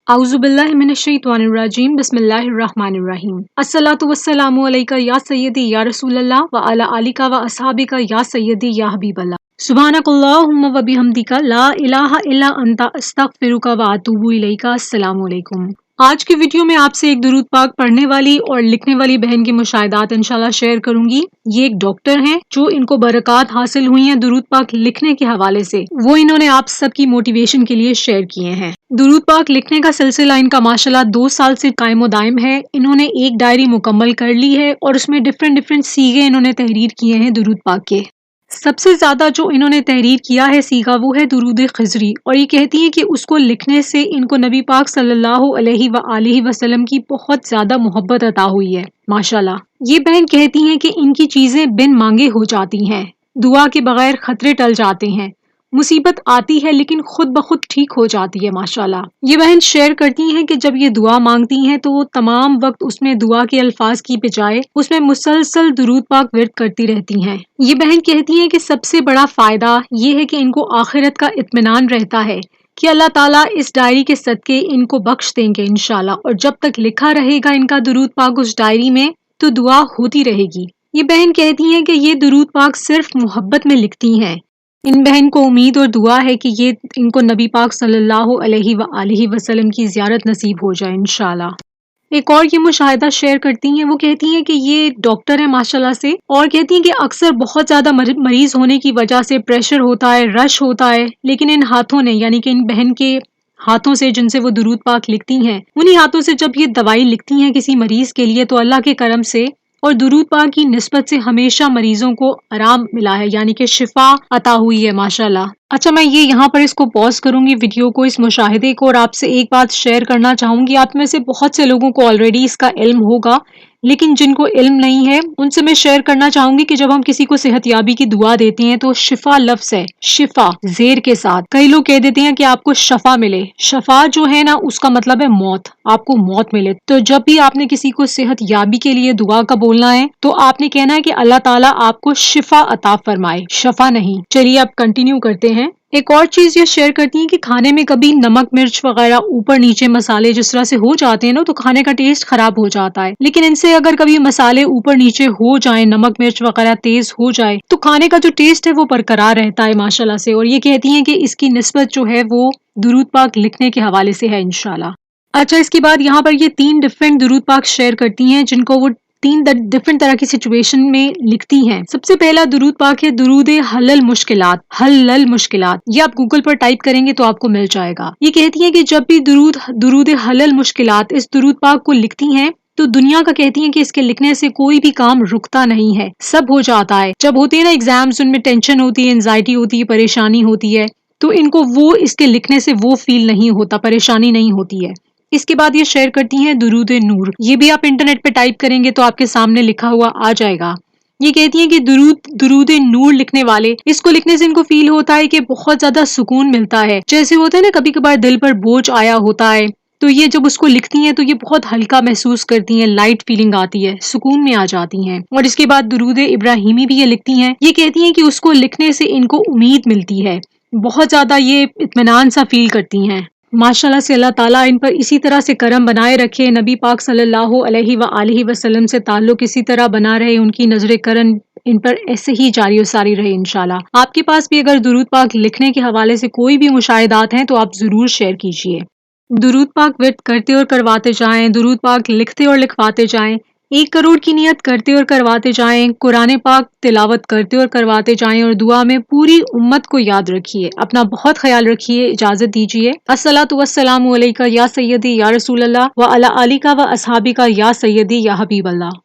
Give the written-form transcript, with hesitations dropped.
औज़ुबिल्लाहि मिनश्शैतानिर्रजीम बिस्मिल्लाहिर्रहमानिर्रहीम। अस्सलातु वस्सलामु अलैका या सय्यदी या रसूलल्लाह व अला आलिका व अस्हाबिका या सय्यदी या हबीबल्लाह। सुब्हानकल्लाहुम्मा व बिहम्दिका ला इलाहा इल्ला अंता अस्तगफिरुका व अतूबु इलैका। अस्सलामु अलैकुम। आज की वीडियो में आपसे एक दुरूद पाक पढ़ने वाली और लिखने वाली बहन की मुशाहिदात इंशाल्लाह शेयर करूंगी। ये एक डॉक्टर हैं जो इनको बरक़ात हासिल हुई हैं दुरूद पाक लिखने के हवाले से, वो इन्होंने आप सबकी मोटिवेशन के लिए शेयर किए हैं। दुरूद पाक लिखने का सिलसिला इनका माशाल्लाह 2 साल से कायम दायम है। इन्होंने एक डायरी मुकम्मल कर ली है और उसमें डिफरेंट सीगे इन्होंने तहरीर किए हैं दुरूद पाक के। सबसे ज़्यादा जो इन्होंने तहरीर किया है सीगा वो है दुरूद खिज़री, और ये कहती हैं कि उसको लिखने से इनको नबी पाक सल्लल्लाहु अलैहि वसल्लम की बहुत ज़्यादा मोहब्बत अता हुई है। माशाल्लाह ये बहन कहती हैं कि इनकी चीज़ें बिन मांगे हो जाती हैं, दुआ के बगैर खतरे टल जाते हैं, मुसीबत आती है लेकिन खुद ब खुद ठीक हो जाती है। माशाल्लाह ये बहन शेयर करती हैं कि जब ये दुआ मांगती हैं तो वो तमाम वक्त उसमें दुआ के अल्फाज की बजाय उसमें मुसलसल दुरूद पाक विर्द करती रहती हैं। ये बहन कहती हैं कि सबसे बड़ा फायदा ये है कि इनको आखिरत का इत्मीनान रहता है कि अल्लाह ताला इस डायरी के सदके इनको बख्श देंगे इंशाल्लाह, और जब तक लिखा रहेगा इनका दुरूद पाक उस डायरी में तो दुआ होती रहेगी। ये बहन कहती हैं कि ये दुरूद पाक सिर्फ मोहब्बत में लिखती हैं। इन बहन को उम्मीद और दुआ है कि ये इनको नबी पाक सल्लल्लाहु अलैहि वसल्लम की ज़ियारत नसीब हो जाए इंशाल्लाह। एक और ये मुशाहिदा शेयर करती हैं, वो कहती हैं कि ये डॉक्टर है माशाल्लाह से, और कहती हैं कि अक्सर बहुत ज़्यादा मरीज होने की वजह से प्रेशर होता है, रश होता है, लेकिन इन हाथों ने यानी कि इन बहन के हाथों से जिनसे वो दुरूद पाक लिखती हैं, उन्हीं हाथों से जब ये दवाई लिखती हैं किसी मरीज के लिए तो अल्लाह के करम से और दुरूद पाक की निस्बत से हमेशा मरीजों को आराम मिला है, यानी कि शिफा अता हुई है माशाल्लाह। अच्छा, मैं ये यहाँ पर इसको पॉज करूंगी वीडियो को, इस मुशाहिदे को, और आपसे एक बात शेयर करना चाहूंगी। आप में से बहुत से लोगों को ऑलरेडी इसका इल्म होगा, लेकिन जिनको इल्म नहीं है उनसे मैं शेयर करना चाहूंगी कि जब हम किसी को सेहतयाबी की दुआ देते हैं तो शिफा लफ्ज है, शिफा जेर के साथ। कई लोग कह देते हैं कि आपको शफा मिले, शफा जो है ना उसका मतलब है मौत, आपको मौत मिले। तो जब भी आपने किसी को सेहतयाबी के लिए दुआ का बोलना है तो आपने कहना है कि अल्लाह ताला आपको शिफा अता फरमाए, शफा नहीं। चलिए अब कंटिन्यू करते हैं। एक और चीज ये शेयर करती हैं कि खाने में कभी नमक मिर्च वगैरह ऊपर नीचे मसाले जिस तरह से हो जाते हैं ना तो खाने का टेस्ट खराब हो जाता है, लेकिन इनसे अगर कभी मसाले ऊपर नीचे हो जाए, नमक मिर्च वगैरह तेज हो जाए तो खाने का जो टेस्ट है वो बरकरार रहता है माशाल्लाह से। और ये कहती हैं कि इसकी निस्बत जो है वो दुरूद पाक लिखने के हवाले से है इंशाल्लाह। अच्छा, इसके बाद यहाँ पर ये 3 डिफरेंट दुरूद पाक शेयर करती हैं जिनको वो 3 डिफरेंट तरह की सिचुएशन में लिखती हैं। सबसे पहला दुरूद पाक है दुरूद हल्लल मुश्किलात। ये आप गूगल पर टाइप करेंगे तो आपको मिल जाएगा। ये कहती हैं कि जब भी दुरूद हल्लल मुश्किलात इस दुरूद पाक को लिखती हैं तो दुनिया का कहती हैं कि इसके लिखने से कोई भी काम रुकता नहीं है, सब हो जाता है। जब होते हैं ना एग्जाम्स, उनमें टेंशन होती है, एंजाइटी होती है, परेशानी होती है, तो इनको वो इसके लिखने से वो फील नहीं होता, परेशानी नहीं होती है। इसके बाद ये शेयर करती हैं दुरूद नूर। ये भी आप इंटरनेट पे टाइप करेंगे तो आपके सामने लिखा हुआ आ जाएगा। ये कहती हैं कि दुरूद नूर लिखने वाले, इसको लिखने से इनको फील होता है कि बहुत ज्यादा सुकून मिलता है। जैसे होता है ना कभी कभार दिल पर बोझ आया होता है तो ये जब उसको लिखती हैं तो ये बहुत हल्का महसूस करती हैं, लाइट फीलिंग आती है, सुकून में आ जाती हैं। और इसके बाद दुरूद इब्राहिमी भी ये लिखती हैं। ये कहती हैं कि उसको लिखने से इनको उम्मीद मिलती है, बहुत ज्यादा ये इत्मीनान सा फील करती हैं। माशाल्लाह से अल्लाह ताला इन पर इसी तरह से करम बनाए रखे, नबी पाक सल्लल्लाहु अलैहि वसल्लम से ताल्लुक इसी तरह बना रहे, उनकी नजर करम इन पर ऐसे ही जारी और सारी रहे इंशाल्लाह। आपके पास भी अगर दुरूद पाक लिखने के हवाले से कोई भी मुशाहिदात हैं तो आप जरूर शेयर कीजिए। दुरूद पाक विर्द करते और करवाते जाएं, दुरूद पाक लिखते और लिखवाते जाएं, 1 करोड़ की नियत करते और करवाते जाएं, कुरान पाक तिलावत करते और करवाते जाएं, और दुआ में पूरी उम्मत को याद रखिए। अपना बहुत ख्याल रखिए, इजाजत दीजिए। अस्सलातु वस्सलामु अलैका या सय्यदी या रसूलल्लाह व अला आलिका व अस्हाबिका या सय्यदी या हबीबल्लाह।